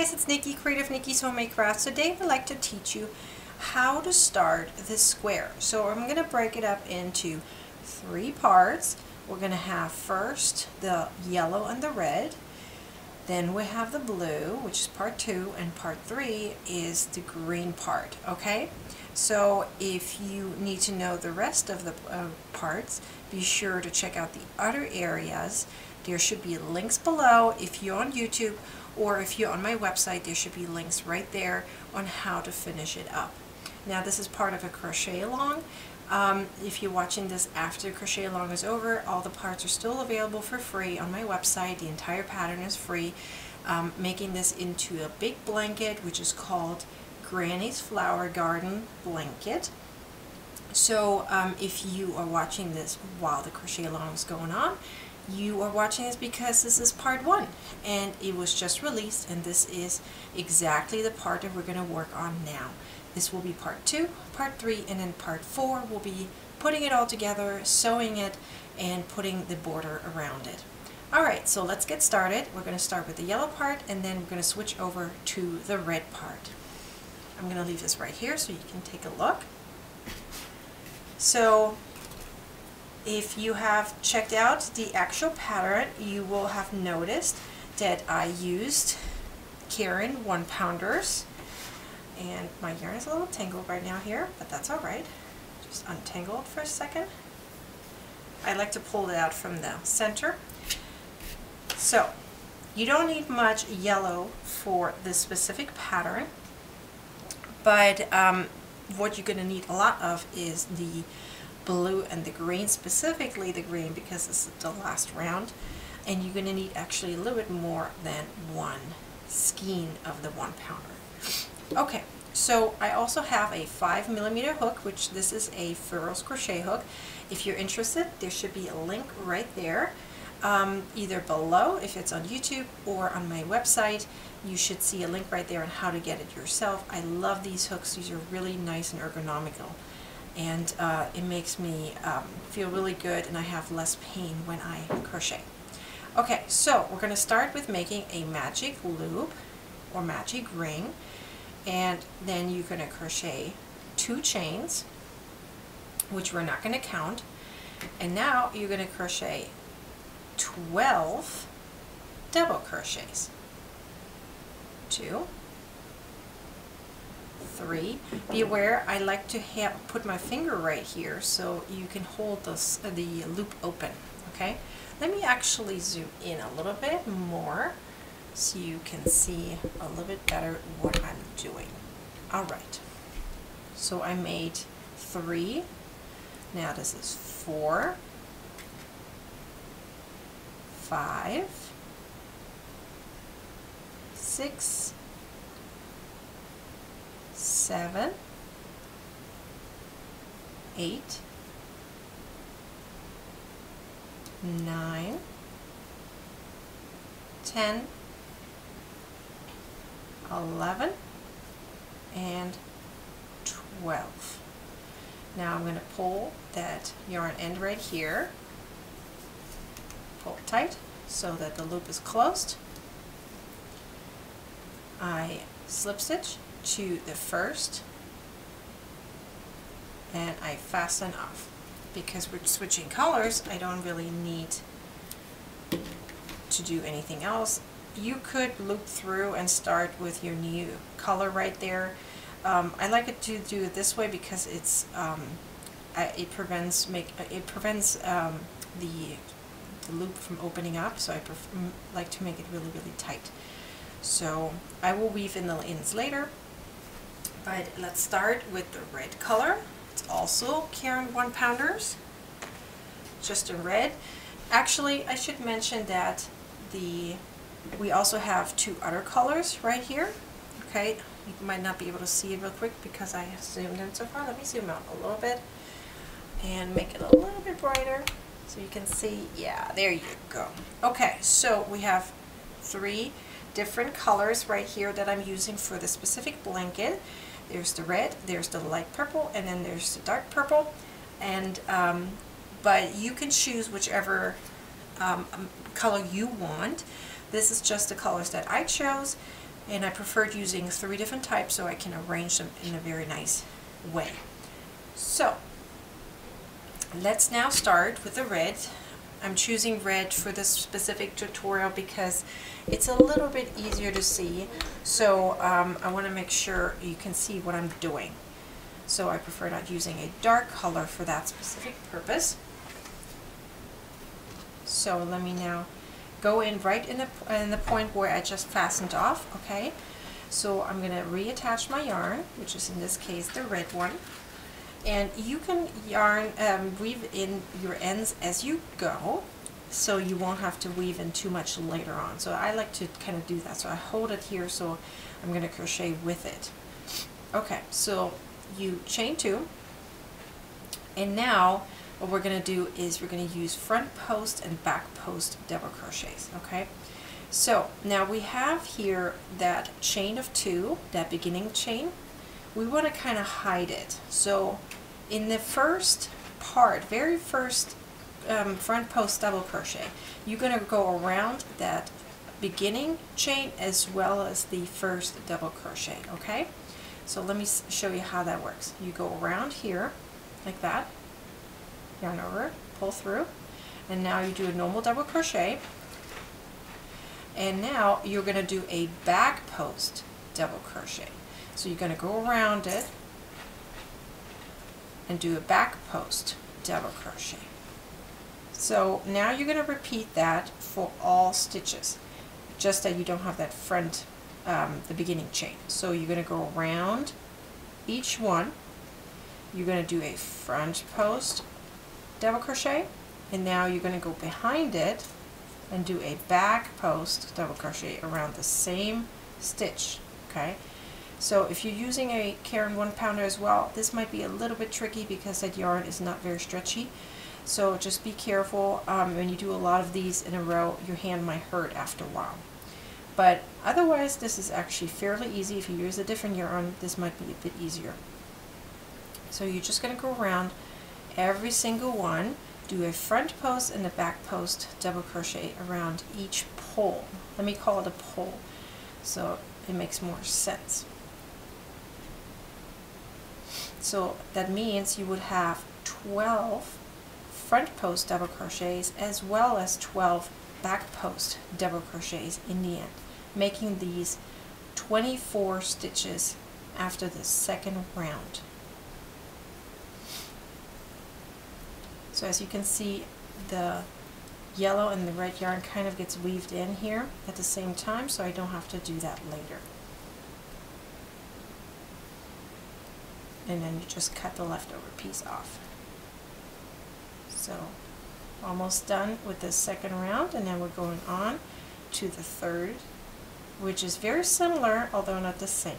guys, it's Nikki, Creative Nikki's Homemade Crafts. Today I'd like to teach you how to start this square. So I'm going to break it up into 3 parts. We're going to have first the yellow and the red. Then we have the blue, which is part 2, and part 3 is the green part, okay? So if you need to know the rest of the parts, be sure to check out the other areas. There should be links below if you're on YouTube, or if you're on my website, there should be links right there on how to finish it up. Now this is part of a crochet along. If you're watching this after crochet along is over, all the parts are still available for free on my website. The entire pattern is free. Making this into a big blanket, which is called Granny's Flower Garden Blanket. So if you are watching this while the crochet along is going on, you are watching this because this is part 1 and it was just released, and this is exactly the part that we're going to work on now. This will be part 2, part 3, and then part 4 will be putting it all together, sewing it, and putting the border around it. Alright, so let's get started. We're going to start with the yellow part, and then we're going to switch over to the red part. I'm going to leave this right here so you can take a look. So if you have checked out the actual pattern, you will have noticed that I used Caron 1-pounders, and my yarn is a little tangled right now here, but that's alright. Just untangle it for a second. I like to pull it out from the center. So you don't need much yellow for this specific pattern, but what you're going to need a lot of is the blue and the green, specifically the green because this is the last round, and you're going to need actually a little bit more than 1 skein of the 1-pounder. Okay, so I also have a 5mm hook, which this is a Furrows crochet hook. If you're interested, there should be a link right there, either below if it's on YouTube or on my website. You should see a link right there on how to get it yourself. I love these hooks. These are really nice and ergonomical, and it makes me feel really good, and I have less pain when I crochet. Okay, so we're going to start with making a magic loop or magic ring, and then you're going to crochet 2 chains, which we're not going to count, and now you're going to crochet 12 double crochets. 2, 3. Be aware, I like to put my finger right here so you can hold the loop open. Okay, let me actually zoom in a little bit more so you can see a little bit better what I'm doing. Alright, so I made 3. Now this is 4, 5, 6, 7, 8, 9, 10, 11, and 12. Now I'm going to pull that yarn end right here, pull it tight so that the loop is closed. I slip stitch to the first, and I fasten off. Because we're switching colors, I don't really need to do anything else. You could loop through and start with your new color right there. I like it to do it this way because it's it prevents the loop from opening up. So I like to make it really tight. So I will weave in the ends later, but let's start with the red color. It's also Caron 1-pounders, just in red. Actually, I should mention that we also have 2 other colors right here. Okay, you might not be able to see it real quick because I have zoomed in so far. Let me zoom out a little bit and make it a little bit brighter so you can see. Yeah, there you go. Okay, so we have 3 different colors right here that I'm using for the specific blanket. There's the red, there's the light purple, and then there's the dark purple. And but you can choose whichever color you want. This is just the colors that I chose. and I preferred using 3 different types so I can arrange them in a very nice way. So let's now start with the red. I'm choosing red for this specific tutorial because it's a little bit easier to see, so I want to make sure you can see what I'm doing. So I prefer not using a dark color for that specific purpose. So let me now go in right in the point where I just fastened off, okay? So I'm going to reattach my yarn, which is in this case the red one. And you can weave in your ends as you go, so you won't have to weave in too much later on. So I like to kind of do that. So I hold it here, so I'm going to crochet with it. Okay, so you chain 2, and now what we're going to do is we're going to use front post and back post double crochets, okay? So now we have here that chain of 2, that beginning chain. We want to kind of hide it. So in the first part, very first front post double crochet, you're going to go around that beginning chain as well as the first double crochet, okay? So let me show you how that works. You go around here like that, yarn over, pull through, and now you do a normal double crochet, and now you're going to do a back post double crochet. So you're going to go around it and do a back post double crochet. So now you're going to repeat that for all stitches, just that you don't have that front, the beginning chain. So you're going to go around each one, you're going to do a front post double crochet, and now you're going to go behind it and do a back post double crochet around the same stitch, okay? So if you're using a Caron 1-pounder as well, this might be a little bit tricky because that yarn is not very stretchy. So just be careful when you do a lot of these in a row, your hand might hurt after a while. But otherwise, this is actually fairly easy. If you use a different yarn, this might be a bit easier. So you're just going to go around every single one, do a front post and a back post double crochet around each pole. Let me call it a pole so it makes more sense. So that means you would have 12 front post double crochets as well as 12 back post double crochets in the end, making these 24 stitches after the second round. So as you can see, the yellow and the red yarn kind of gets weaved in here at the same time, so I don't have to do that later. And then you just cut the leftover piece off. So almost done with the second round, and then we're going on to the third, which is very similar, although not the same.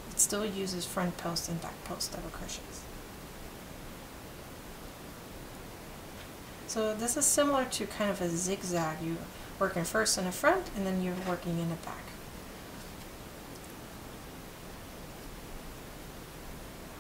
It still uses front post and back post double crochets. So this is similar to kind of a zigzag. You're working first in the front and then you're working in the back.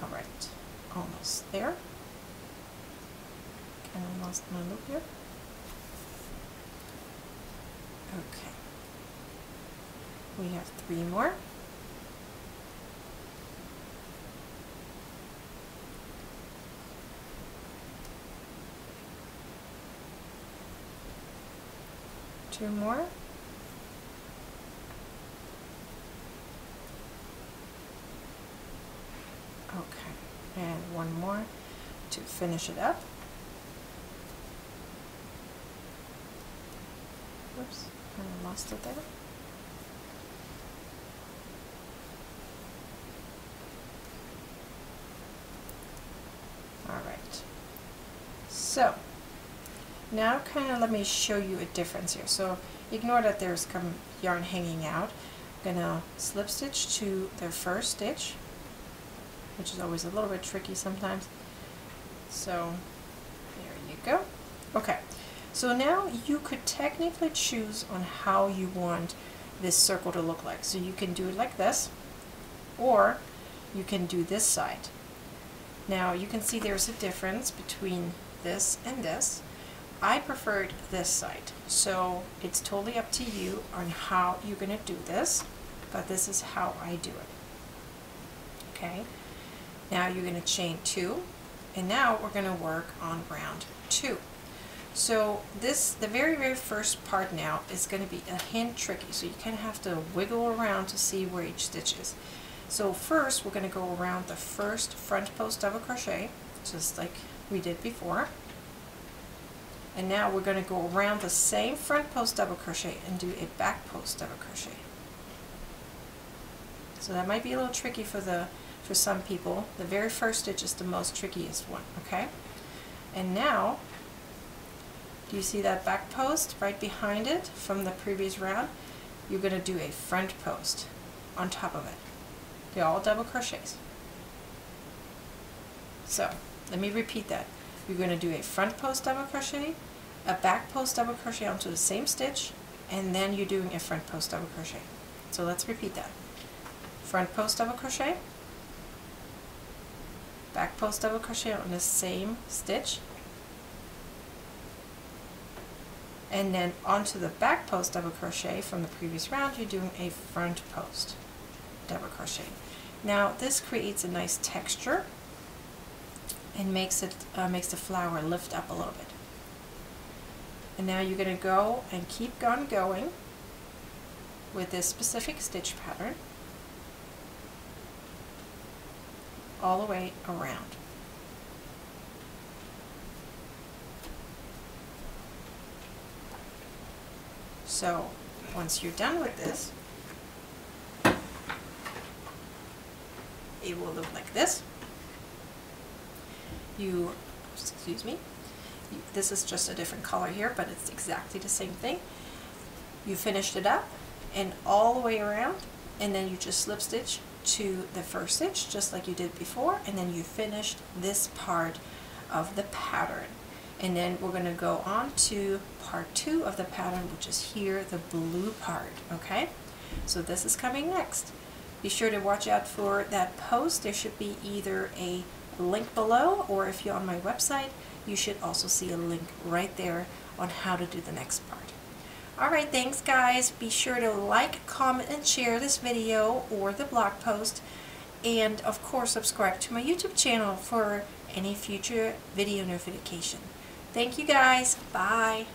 Alright, almost there. Kind of lost my loop here. Okay. We have 3 more. Two more. Okay, and one more to finish it up. Oops, I lost it there. All right. So now kind of let me show you a difference here. So ignore that there's some yarn hanging out. I'm gonna slip stitch to the first stitch, which is always a little bit tricky sometimes. So there you go. Okay, so now you could technically choose on how you want this circle to look like. So you can do it like this, or you can do this side. Now you can see there's a difference between this and this. I preferred this side, so it's totally up to you on how you're going to do this, but this is how I do it. Okay, now you're going to chain 2, and now we're going to work on round 2. So the very first part now is going to be a hint tricky, so you kind of have to wiggle around to see where each stitch is. So first we're going to go around the first front post double crochet, just like we did before. And now we're going to go around the same front post double crochet and do a back post double crochet. So that might be a little tricky for some people. The very first stitch is the most trickiest one, okay? And now, do you see that back post right behind it from the previous round? You're going to do a front post on top of it. They're all double crochets. So, let me repeat that. You're going to do a front post double crochet, a back post double crochet onto the same stitch, and then you're doing a front post double crochet. So let's repeat that. Front post double crochet, back post double crochet on the same stitch, and then onto the back post double crochet from the previous round, you're doing a front post double crochet. Now this creates a nice texture and makes the flower lift up a little bit. And now you're going to go and keep on going with this specific stitch pattern all the way around. So once you're done with this, it will look like this. This is just a different color here, but it's exactly the same thing. You finished it up and all the way around, and then you just slip stitch to the first stitch just like you did before, and then you finished this part of the pattern. And then we're going to go on to part 2 of the pattern, which is here, the blue part. Okay, so this is coming next. Be sure to watch out for that post. There should be either a link below, or if you're on my website, you should also see a link right there on how to do the next part. Alright, thanks guys. Be sure to like, comment, and share this video or the blog post, and of course subscribe to my YouTube channel for any future video notification. Thank you guys. Bye.